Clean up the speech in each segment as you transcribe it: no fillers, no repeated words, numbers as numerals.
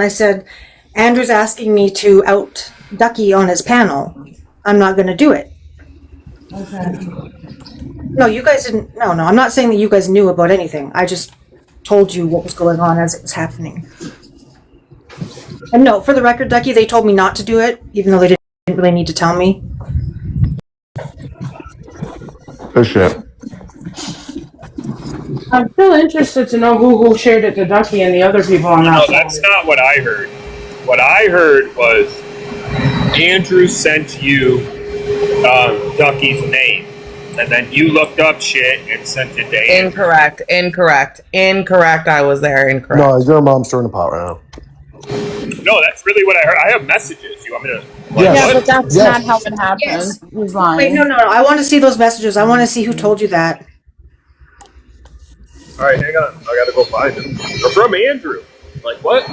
I said, Andrew's asking me to out Ducky on his panel. I'm not going to do it. Okay. No, you guys didn't. No, I'm not saying that you guys knew about anything. I just told you what was going on as it was happening. And no, for the record, Ducky, they told me not to do it, even though they didn't really need to tell me. Good shit. I'm still interested to know who shared it to Ducky and the other people on that. No, that's not what I heard. What I heard was Andrew sent you Ducky's name, and then you looked up shit and sent it to Andrew. Incorrect. I was there. Incorrect. No, your mom's stirring the pot right now. No, that's really what I heard. I have messages. You want me to? Yes. Yeah, but that's Yes. not how it happened. Yes. He's lying. Wait, no. I want to see those messages. I want to see who told you that. All right, hang on. I gotta go find them. They're from Andrew. Like what?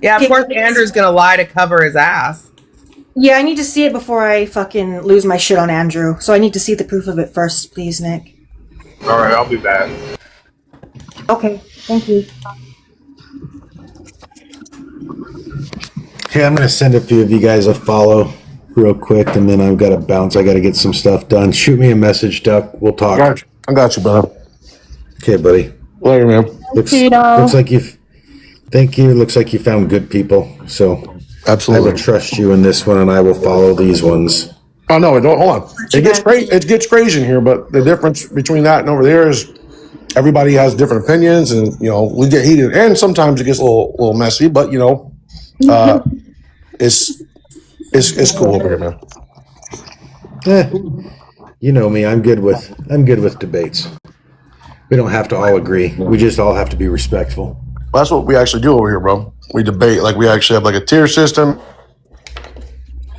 Yeah, of course Andrew's gonna lie to cover his ass. Yeah, I need to see it before I fucking lose my shit on Andrew. So I need to see the proof of it first, please, Nick. All right, I'll be back. Okay, thank you. Okay, I'm going to send a few of you guys a follow real quick, and then I've got to bounce. I got to get some stuff done. Shoot me a message, Duck. We'll talk. I got you, brother. Okay, buddy. Later, man. Looks like you've... Thank you. Looks like you found good people. So Absolutely. I will trust you in this one, and I will follow these ones. Oh no, don't hold on. It gets crazy. It gets crazy in here, but the difference between that and over there is everybody has different opinions, and we get heated, and sometimes it gets a little messy. But it's cool over here, man. You know me. I'm good with debates. We don't have to all agree. We just all have to be respectful. Well, that's what we actually do over here, bro. We debate. Like we actually have like a tier system,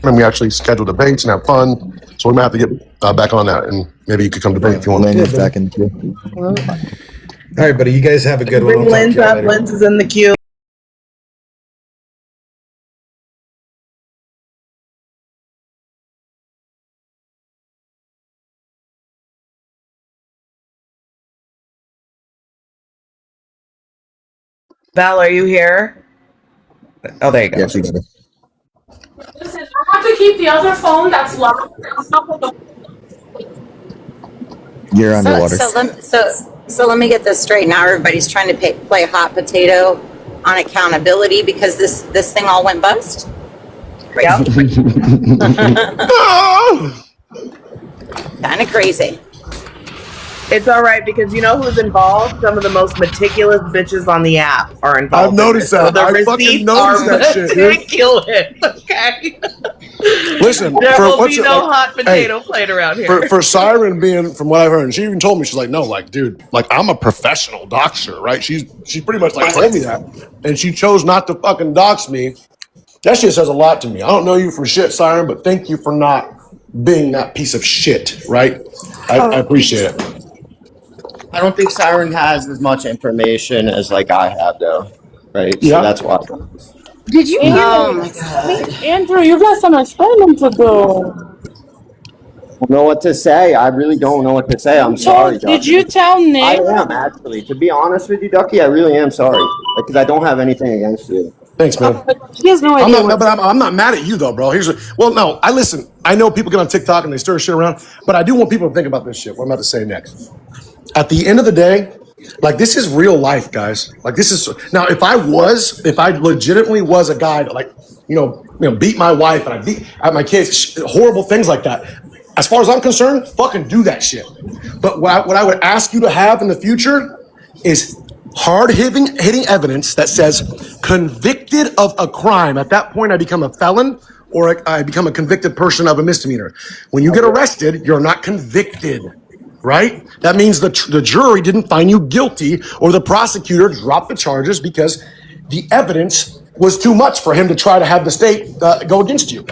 and we actually schedule debates and have fun. So we might have to get back on that, and maybe you could come debate if you want. Len's back in the queue. All right, buddy. You guys have a good one. Bring Lens up. Lens is in the queue. Val, are you here? Oh, there you go. Yes, you got it. Listen, I have to keep the other phone that's locked. You're underwater. So let me get this straight. Now everybody's trying to play hot potato on accountability because this thing all went bust. Yep. Kind of crazy. It's all right because you know who's involved? Some of the most meticulous bitches on the app are involved. I've noticed that. So the I fucking receipts noticed are that shit, dude. meticulous. Okay. Listen, There for will what's be it, no like, hot potato played around here. for Siren being, from what I've heard, and she even told me, she's like, no, like, dude, like, I'm a professional doxer, right? She pretty much like told me that, and she chose not to fucking dox me. That shit says a lot to me. I don't know you for shit, Siren, but thank you for not being that piece of shit, right? I appreciate it. I don't think Siren has as much information as like I have, though, right? Yeah. So that's why. Did you hear? Oh my God, Andrew, you got some explaining to do. I don't know what to say. I really don't know what to say. I'm sorry, Ducky. Did you tell Nick? I am, actually. To be honest with you, Ducky, I really am sorry. Because I don't have anything against you. Thanks, man. He has no idea. I'm not mad at you though, bro. No, I listen. I know people get on TikTok and they stir shit around, but I do want people to think about this shit. What I'm about to say next. At the end of the day, like this is real life, guys. Like this is now. If I legitimately was a guy that like, beat my wife and I beat my kids, horrible things like that. As far as I'm concerned, fucking do that shit. But what I would ask you to have in the future is hard-hitting evidence that says convicted of a crime. At that point, I become a felon or I become a convicted person of a misdemeanor. When you get arrested, you're not convicted, right? That means the jury didn't find you guilty or the prosecutor dropped the charges because the evidence was too much for him to try to have the state go against you.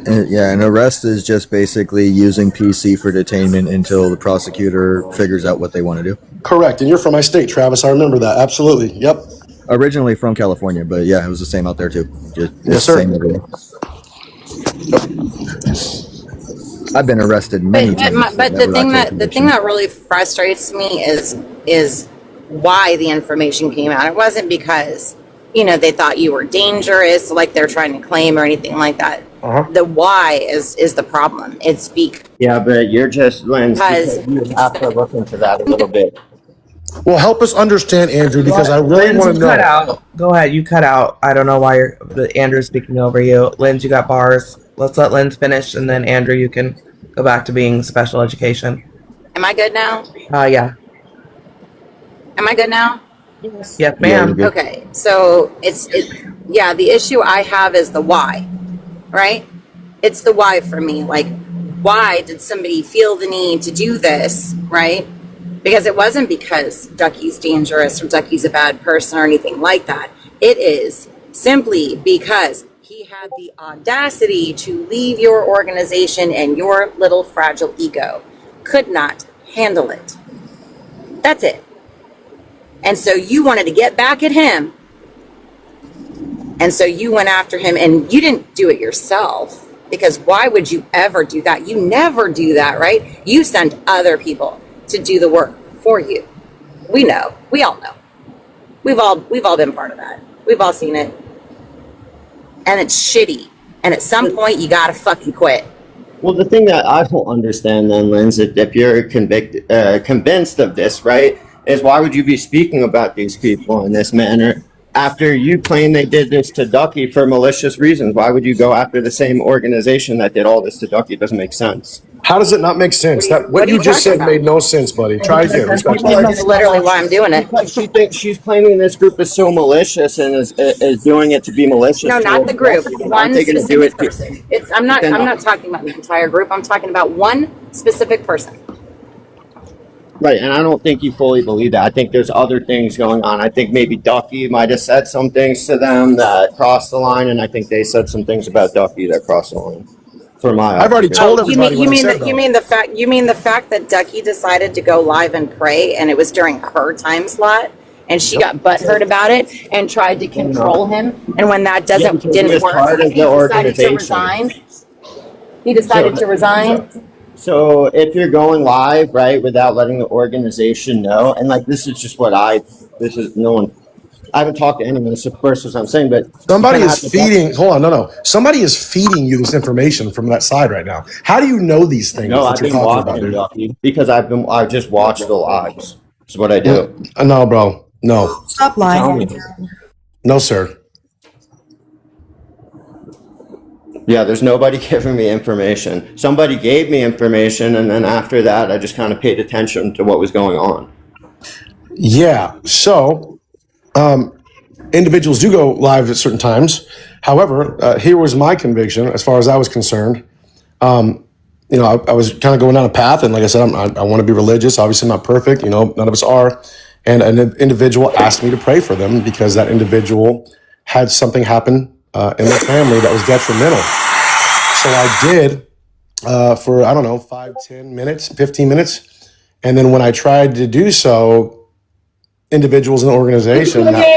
Yeah, an arrest is just basically using PC for detainment until the prosecutor figures out what they want to do. Correct, and you're from my state, Travis. I remember that. Absolutely. Yep. Originally from California, but yeah, it was the same out there too. Yes, sir. I've been arrested many times. But the thing that really frustrates me is why the information came out. It wasn't because, they thought you were dangerous, like they're trying to claim or anything like that. The why is the problem. It's because Yeah, but you're just, Lynn, you have to look into that a little bit. Well, help us understand, Andrew, because I really Linz, want you to cut know. out. Go ahead, you cut out. I don't know why Andrew's speaking over you. Linz, you got bars. Let's let Linz finish, and then Andrew, you can go back to being special education. am I good now? Yeah. Am I good now? Yes, Yeah, you're ma'am. good. Okay, so the issue I have is the why, right? It's the why for me. Like, why did somebody feel the need to do this, right? Because it wasn't because Ducky's dangerous or Ducky's a bad person or anything like that. It is simply because he had the audacity to leave your organization and your little fragile ego could not handle it. That's it. And so you wanted to get back at him. And so you went after him, and you didn't do it yourself, because why would you ever do that? You never do that, right? You send other people to do the work for you. We know. We all know. We've all been part of that. We've all seen it. And it's shitty. And at some point you gotta fucking quit. Well, the thing that I don't understand then, Linz, if you're convinced of this, right, is why would you be speaking about these people in this manner after you claim they did this to Ducky for malicious reasons? Why would you go after the same organization that did all this to Ducky? It doesn't make sense. How does it not make sense? What you just said made no sense, buddy. Try again. Respectfully. That's literally why I'm doing it. Because she thinks she's claiming this group is so malicious and is doing it to be malicious. No, not the group. One They're gonna do specific it. person. I'm not talking about the entire group. I'm talking about one specific person. Right, and I don't think you fully believe that. I think there's other things going on. I think maybe Ducky might have said some things to them that crossed the line, and I think they said some things about Ducky that crossed the line. For my, I've already told everybody. You mean the fact that Ducky decided to go live and pray, and it was during her time slot, and she got butthurt about it and tried to control him, and when that didn't work, he decided to resign. He decided to resign. So if you're going live, right, without letting the organization know, and like this is just what I haven't talked to anyone. This is the first I'm saying, but somebody is feeding. Hold on, no. Somebody is feeding you this information from that side right now. How do you know these things? No, I've been watching Ducky because I just watched the lives. That's what I do. No, bro. No. Stop lying. No, sir. Yeah, there's nobody giving me information. Somebody gave me information, and then after that, I just kind of paid attention to what was going on. Yeah. So, individuals do go live at certain times. However, here was my conviction as far as I was concerned. I was kind of going down a path, and like I said, I want to be religious. Obviously, I'm not perfect. None of us are. And an individual asked me to pray for them because that individual had something happen in their family that was detrimental. So I did for, 5, 10 minutes, 15 minutes. And then when I tried to do so, individuals in the organization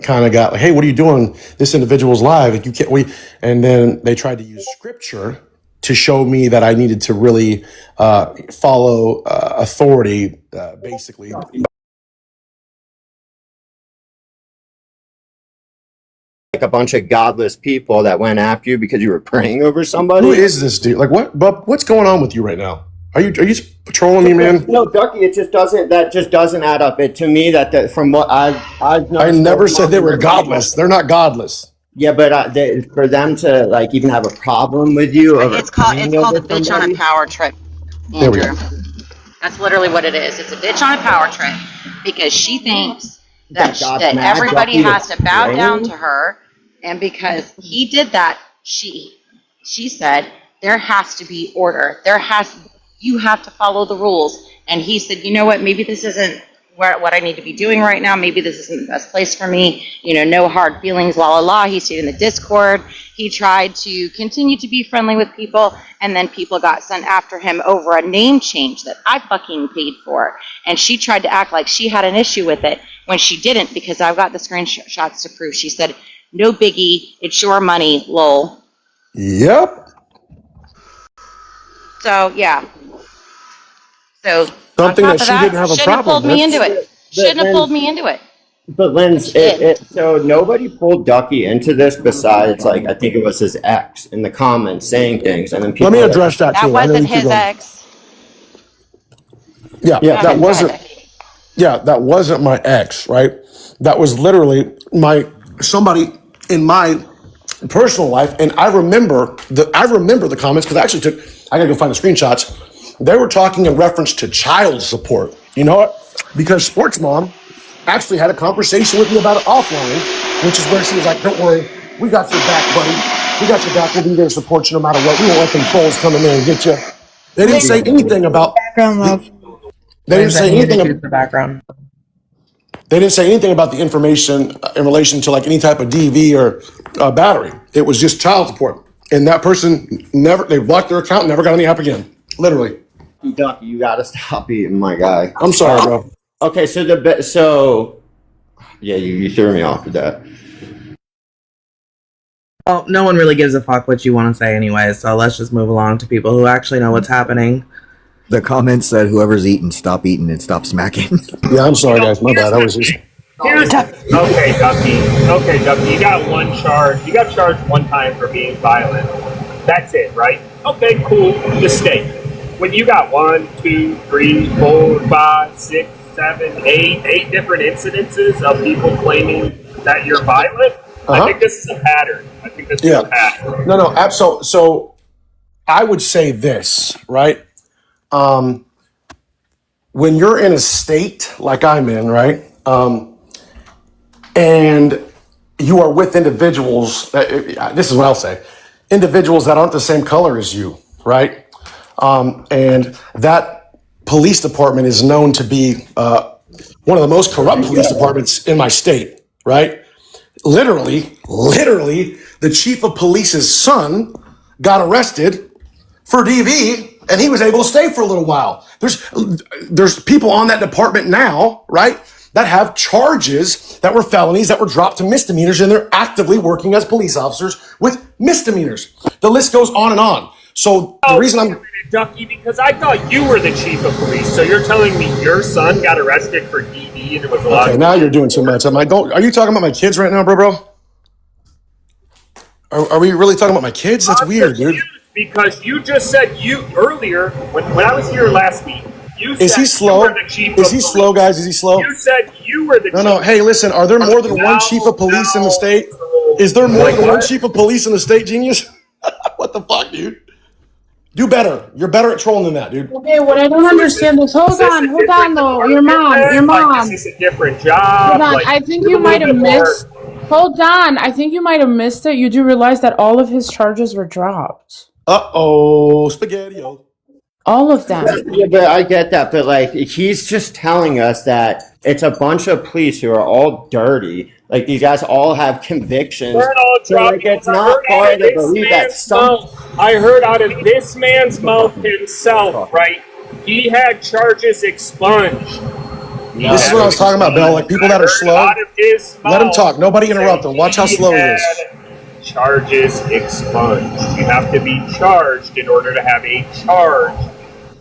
kind of got like, hey, what are you doing? This individual's live. You can't wait. And then they tried to use scripture to show me that I needed to really follow authority, basically. Like a bunch of godless people that went after you because you were praying over somebody. Who is this dude? Like, what? Bub, what's going on with you right now? Are you patrolling me, man? No, Ducky. It just doesn't. That just doesn't add up. It to me that from what I've I never said they were godless. They're not godless. Yeah, but for them to like even have a problem with you, It's called a bitch on a power trip, Andrew. There we go. That's literally what it is. It's a bitch on a power trip because she thinks that everybody has to bow down to her, and because he did that, she said there has to be order. You have to follow the rules. And he said, you know what? Maybe this isn't what I need to be doing right now. Maybe this isn't the best place for me. No hard feelings, la la la. He stayed in the Discord. He tried to continue to be friendly with people, and then people got sent after him over a name change that I fucking paid for. And she tried to act like she had an issue with it when she didn't, because I've got the screenshots to prove. She said, no biggie, it's your money, lol. Yep. So, yeah. So on Something top that of she that, didn't have a shouldn't have problem pulled me with. into it. But Shouldn't have pulled Lens, me into it. but Lens, She did. so nobody pulled Ducky into this besides, like, I think it was his ex in the comments saying things, and then Let people me were like, address that That too. I know wasn't you keep his going. ex. Yeah, yeah, Go that ahead. Go wasn't. ahead, Becky. Yeah, that wasn't my ex, right? That was literally somebody in my personal life, and I remember the comments because I gotta go find the screenshots. They were talking in reference to child support. You know what? Because Sports Mom actually had a conversation with me about it offline, which is where she was like, "Don't worry, we got your back, buddy. We got your back. We'll be there to support you no matter what. We won't let them trolls come in there and get you." They didn't say anything about Background the. love. They didn't Lens, I say need you to anything. choose the background. They didn't say anything about the information in relation to like any type of DV or battery. It was just child support. And that person they blocked their account, never got on the app again. Literally. Ducky, you gotta stop eating my guy. I'm sorry, bro. Okay, yeah, you threw me off with that. Well, no one really gives a fuck what you want to say anyway, so let's just move along to people who actually know what's happening. The comment said, "Whoever's eating, stop eating and stop smacking." Yeah, I'm sorry, guys. My bad. I was just. Okay, Ducky. Okay, Ducky. You got one charge. You got charged one time for being violent. That's it, right? Okay, cool. Mistake. When you got 1, 2, 3, 4, 5, 6, 7, 8 different incidences of people claiming that you're violent, I think this is a pattern. I think this is a pattern. No, absolutely. So I would say this, right? When you're in a state like I'm in, right? And you are with individuals, this is what I'll say, individuals that aren't the same color as you, right? And that police department is known to be one of the most corrupt police departments in my state, right? Literally, the chief of police's son got arrested for DV, and he was able to stay for a little while. There's people on that department now, right, that have charges that were felonies that were dropped to misdemeanors, and they're actively working as police officers with misdemeanors. The list goes on and on. So the reason I'm Ducky, because I thought you were the chief of police, so you're telling me your son got arrested for DV and it was allowed. okay, now you're doing too much. Are you talking about my kids right now, bro? Are we really talking about my kids? That's weird, dude. Because you just said earlier when I was here last week. You Is said he slow? You were the chief Is of he police. slow, guys? Is he slow? You said you were the No. Hey, listen. Are there more than one chief of police in the state? Is there more than one chief of police in the state, genius? What the fuck, dude? Do better. You're better at trolling than that, dude. Okay, what I don't understand is, hold on, though. Your mom. Like, is this a different job? Hold on, Like, I think you might have missed. Hold on, I think you might have missed it. You do realize that all of his charges were dropped. Spaghetti-o. All of them. Yeah, but I get that, but like he's just telling us that it's a bunch of police who are all dirty. Like these guys all have convictions. We're all So like dropping. it's not hard to believe that some. I heard out of this man's mouth himself, right? He had charges expunged. This is what I was talking about, Bill. Like people that are slow, let him talk. Nobody interrupt him. Watch how slow he is. Charges expunged. You have to be charged in order to have a charge,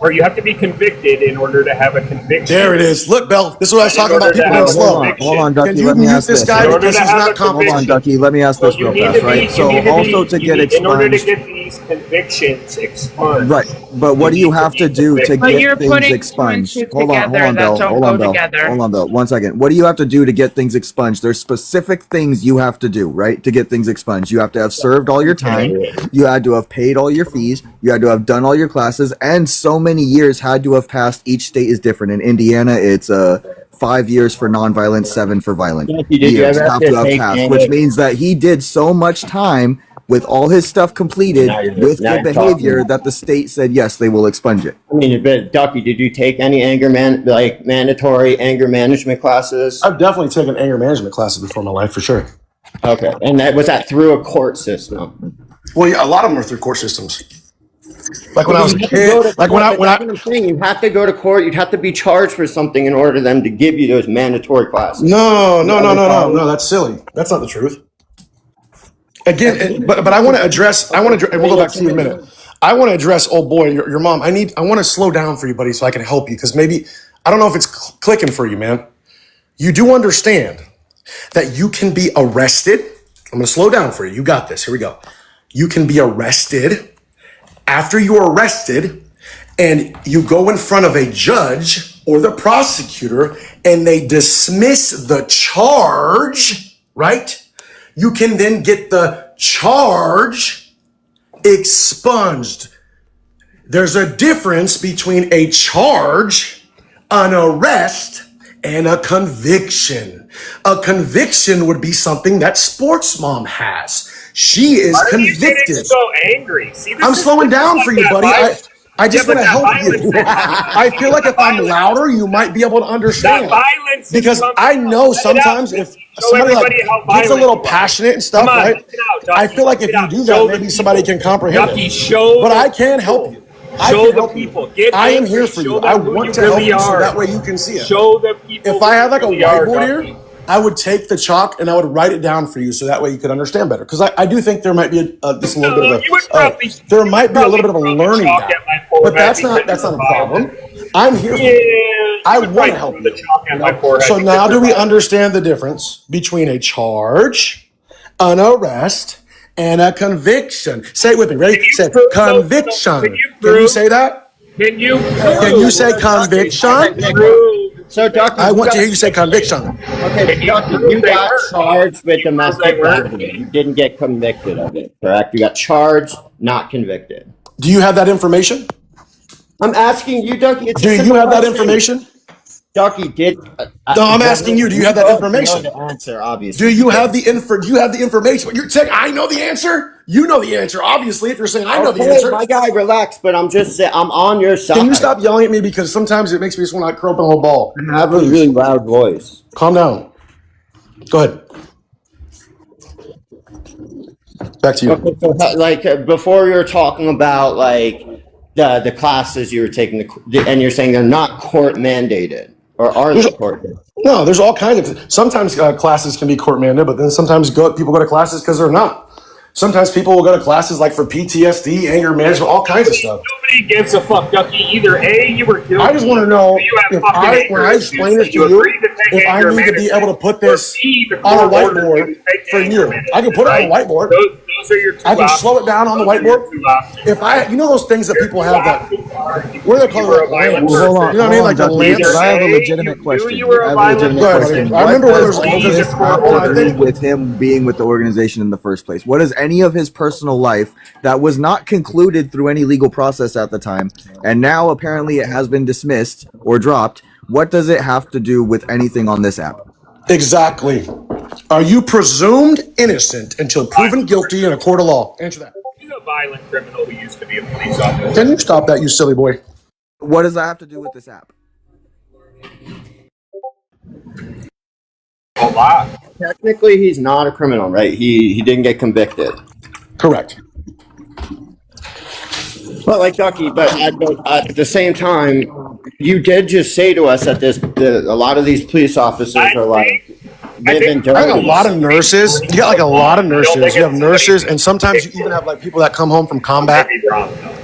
or you have to be convicted in order to have a conviction. There it is. Look, Bill. This is what I was talking about. People being slow. Hold on, Ducky. Can you Let me mute ask this this. guy because he's not Hold on, competent? Ducky. Let me ask this real fast, right? So also to get in order to expunged. get these convictions expunged. Right, but what do you have to do to But you're get things putting expunged? two and two Hold on, together that Bill. don't Hold go on, Bill. together. Hold on, Bill. 1 second. What do you have to do to get things expunged? There's specific things you have to do, right, to get things expunged. You have to have served all your time. You had to have paid all your fees. You had to have done all your classes, and so many years had to have passed. Each state is different. In Indiana, it's 5 years for nonviolent, 7 for violent. Years have to have passed, which means that he did so much time with all his stuff completed with the behavior that the state said yes, they will expunge it. I mean, but Ducky, did you take any mandatory anger management classes? I've definitely taken anger management classes before in my life, for sure. Okay, and was that through a court system? Well, yeah, a lot of them are through court systems. Like when I was a kid, like when I'm saying, you have to go to court. You'd have to be charged for something in order for them to give you those mandatory classes. No, that's silly. That's not the truth. Again, but I want to address. And we'll go back to you in a minute. I want to address, old boy, your mom. I want to slow down for you, buddy, so I can help you. Because maybe, I don't know if it's clicking for you, man. You do understand that you can be arrested. I'm going to slow down for you. You got this. Here we go. You can be arrested. After you're arrested and you go in front of a judge or the prosecutor and they dismiss the charge, right? You can then get the charge expunged. There's a difference between a charge, an arrest, and a conviction. A conviction would be something that Sports Mom has. She is Why are you convicted. getting so angry? See, I'm slowing down for you, buddy. I just want to help you. I feel like if I'm louder, you might be able to understand. Violence Because I know sometimes if somebody like gets a little passionate and stuff, right? I feel like if you do that, maybe somebody can comprehend it. But I can help you. Show the people. I am here for you. I want to help you so that way you can see it. Show the people. If I had like a whiteboard here, I would take the chalk and I would write it down for you so that way you could understand better. Because I do think there might be just a little bit of a there might be a little bit of a learning gap. But that's not a problem. I'm here for you. I want to help you. So now do we understand the difference between a charge, an arrest, and a conviction? Say it with me. Ready? Say conviction. Can you say that? Can you say conviction? So, Ducky, I want to hear you say conviction. Okay, Ducky, you got charged with domestic battery. You didn't get convicted of it, correct? You got charged, not convicted. Do you have that information? I'm asking you, Ducky. Do you have that information? Ducky, did no, I'm asking you. Do you have that information? Know the answer, obviously. Do you have the Do you have the information? You're saying I know the answer. You know the answer, obviously. If you're saying I know the answer, my guy, relax. But I'm just saying I'm on your side. Can you stop yelling at me because sometimes it makes me just want to curl up in a little ball. I have a really loud voice. Calm down. Go ahead. Back to you. Okay, so, like before, you were talking about like the classes you were taking, and you're saying they're not court mandated. Or aren't they court mandated? No, there's all kinds of. Sometimes classes can be court mandated, but then sometimes people go to classes because they're not. Sometimes people will go to classes like for PTSD, anger management, all kinds of stuff. Nobody gives a fuck, Ducky. Either A, you were guilty. I just want to know if when I explain this to you, if I need to be able to put this on a whiteboard for you. I can put it on a whiteboard. Those are your two I can slow it down on the whiteboard. If I, you know those things that people have that, what do they call it? Lamps. Hold on, you know what I mean? Like the lamps. I have a legitimate question. I remember when there was this have to do with him being with the organization in the first place? What is any of his personal life that was not concluded through any legal process at the time, and now apparently it has been dismissed or dropped? What does it have to do with anything on this app? Exactly. Are you presumed innocent until proven guilty in a court of law? Answer that. He's a violent criminal who used to be a police officer. Can you stop that, you silly boy? What does that have to do with this app? A lot. Technically, he's not a criminal, right? He didn't get convicted. Correct. But like Ducky, but at the same time, you did just say to us that a lot of these police officers are like living dirty. I have a lot of nurses. You got like a lot of nurses. You have nurses, and sometimes you even have like people that come home from combat.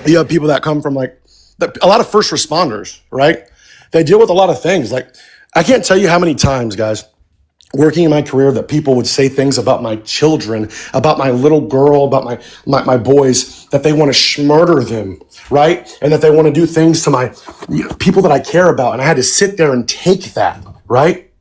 You have people that come from like a lot of first responders, right? They deal with a lot of things. Like I can't tell you how many times, guys, working in my career that people would say things about my children, about my little girl, about my boys, that they want to murder them, right? And that they want to do things to my people that I care about. And I had to sit there and take that, right?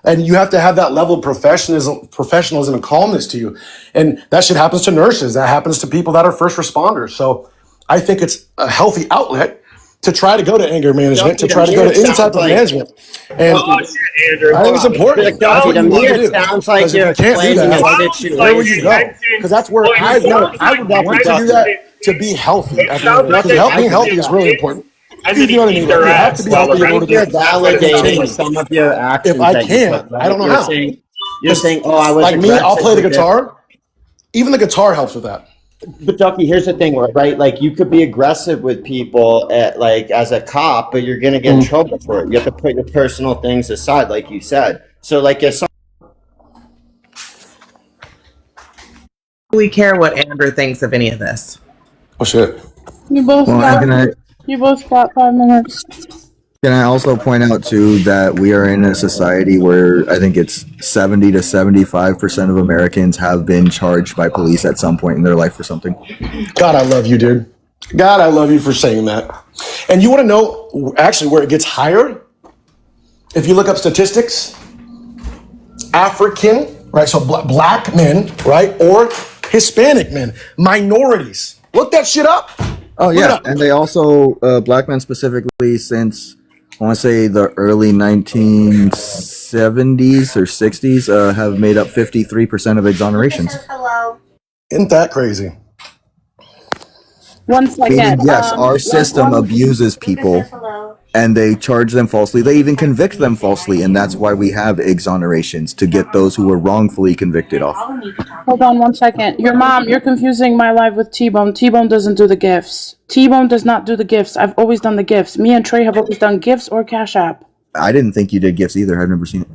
And you have to have that level of professionalism and calmness to you. And that shit happens to nurses. That happens to people that are first responders. So I think it's a healthy outlet to try to go to anger management, to try to go to any type of management. And Andrew, I think it's important. To me, it sounds like you're explaining a situation. Where would you go? Because that's where I would want to do that to be healthy. Because being healthy is really important. You know what I mean? You have to be healthy in order to validating some of your actions. If I can, I don't know how. You're saying, oh, I was like me, I'll play the guitar. Even the guitar helps with that. But Ducky, here's the thing, right? Like you could be aggressive with people as a cop, but you're gonna get in trouble for it. You have to put your personal things aside, like you said. So like if We care what Andrew thinks of any of this. Oh shit. You both Well, got. can I You both got 5 minutes. can I also point out too that we are in a society where I think it's 70 to 75% of Americans have been charged by police at some point in their life for something. God, I love you, dude. God, I love you for saying that. And you want to know actually where it gets higher? If you look up statistics, African, right? So black men, right? Or Hispanic men, minorities. Look that shit up. Oh Look it yeah, up. and they also black men specifically since I want to say the early 1970s or 60s have made up 53% of exonerations. Isn't that crazy? One Meaning, second. yes, our system abuses people and they charge them falsely. They even convict them falsely, and that's why we have exonerations to get those who were wrongfully convicted off. Hold on 1 second. Your mom, you're confusing my live with T-Bone. T-Bone doesn't do the gifts. T-Bone does not do the gifts. I've always done the gifts. Me and Trey have always done gifts or Cash App. I didn't think you did gifts either. I've never seen it.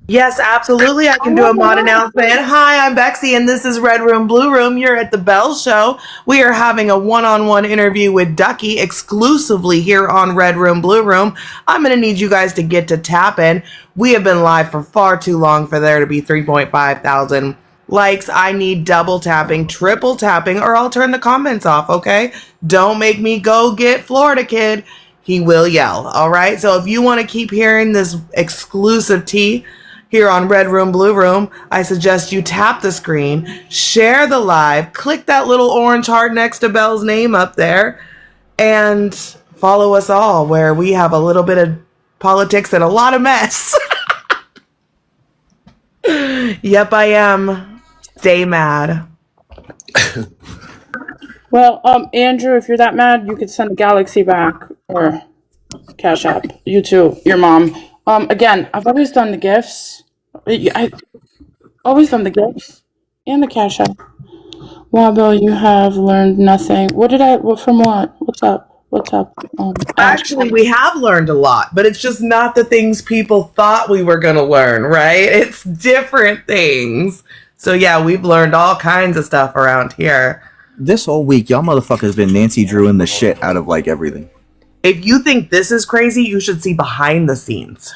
Yes, absolutely. I can do a mod announcement. Hi, I'm Bexy, and this is Red Room, Blue Room. You're at the Bell Show. We are having a one-on-one interview with Ducky exclusively here on Red Room, Blue Room. I'm going to need you guys to get to tapping. We have been live for far too long for there to be 3.5 thousand likes. I need double tapping, triple tapping, or I'll turn the comments off, okay? Don't make me go get Florida Kid. He will yell, all right? So if you want to keep hearing this exclusive tea here on Red Room, Blue Room, I suggest you tap the screen, share the live, click that little orange heart next to Belle's name up there, and follow us all where we have a little bit of politics and a lot of mess. Yep, I am. Stay mad. Well, Andrew, if you're that mad, you could send Galaxy back or Cash App. You too, your mom. Again, I've always done the gifts. I always done the gifts and the Cash App. Wow, Bill, you have learned nothing. From what? What's up? What's up? Actually, we have learned a lot, but it's just not the things people thought we were going to learn, right? It's different things. So yeah, we've learned all kinds of stuff around here. This whole week, y'all motherfuckers been Nancy Drewing the shit out of like everything. If you think this is crazy, you should see behind the scenes.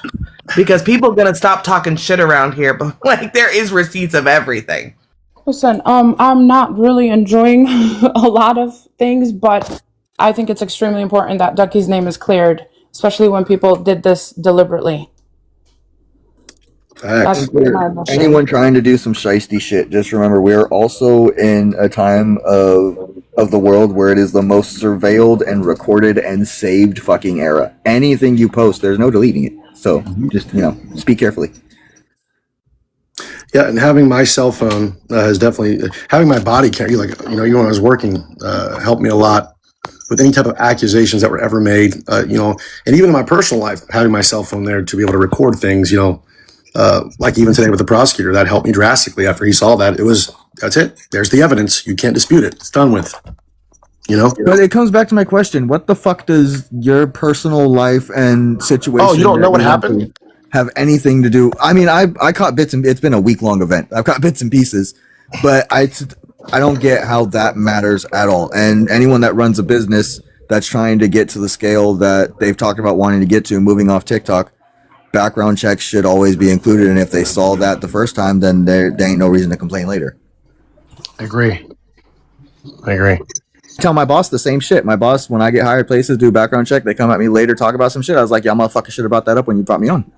Because people are going to stop talking shit around here, but like there is receipts of everything. Listen, I'm not really enjoying a lot of things, but I think it's extremely important that Ducky's name is cleared, especially when people did this deliberately. Facts. Anyone trying to do some shiesty shit, just remember we're also in a time of the world where it is the most surveilled and recorded and saved fucking era. Anything you post, there's no deleting it. So just, speak carefully. Yeah, and having my cell phone has definitely having my body carry when I was working helped me a lot with any type of accusations that were ever made. And even in my personal life, having my cell phone there to be able to record things. Like even today with the prosecutor, that helped me drastically. After he saw that, that's it. There's the evidence. You can't dispute it. It's done with. But it comes back to my question: what the fuck does your personal life and situation? Oh, you don't know what happened? Have anything to do? I mean, I caught bits and it's been a week-long event. I've caught bits and pieces, but I don't get how that matters at all. And anyone that runs a business that's trying to get to the scale that they've talked about wanting to get to, moving off TikTok, background checks should always be included. And if they saw that the first time, then there ain't no reason to complain later. I agree. Tell my boss the same shit. My boss, when I get hired places, do a background check, they come at me later, talk about some shit. I was like, yeah, I'm motherfucker should have brought that up when you brought me on.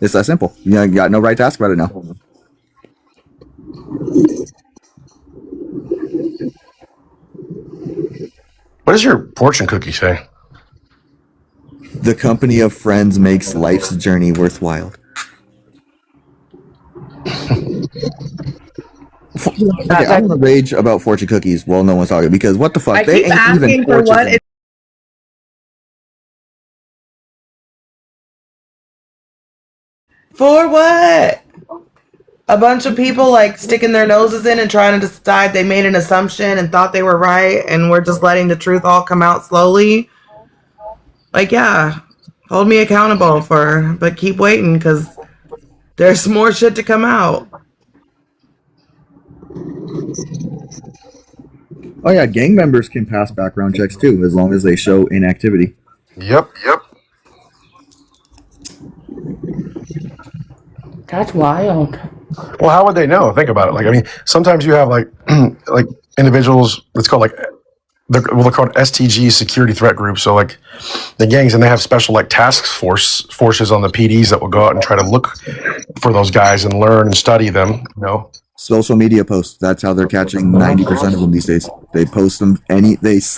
It's that simple. You got no right to ask about it now. What does your fortune cookie say? The company of friends makes life's journey worthwhile. Okay, I'm gonna rage about fortune cookies while no one's talking because what the fuck? I They keep ain't asking even for what. For what? A bunch of people like sticking their noses in and trying to decide they made an assumption and thought they were right, and we're just letting the truth all come out slowly. Like, yeah, hold me accountable but keep waiting because there's more shit to come out. Oh yeah, gang members can pass background checks too, as long as they show inactivity. Yep. That's wild. Well, how would they know? Think about it. Like, I mean, sometimes you have like like individuals. It's called like they're called STG, security threat groups. So like the gangs, and they have special like forces on the PDs that will go out and try to look for those guys and learn and study them. You know, Social media posts. That's how they're catching 90% of them these days. They post them they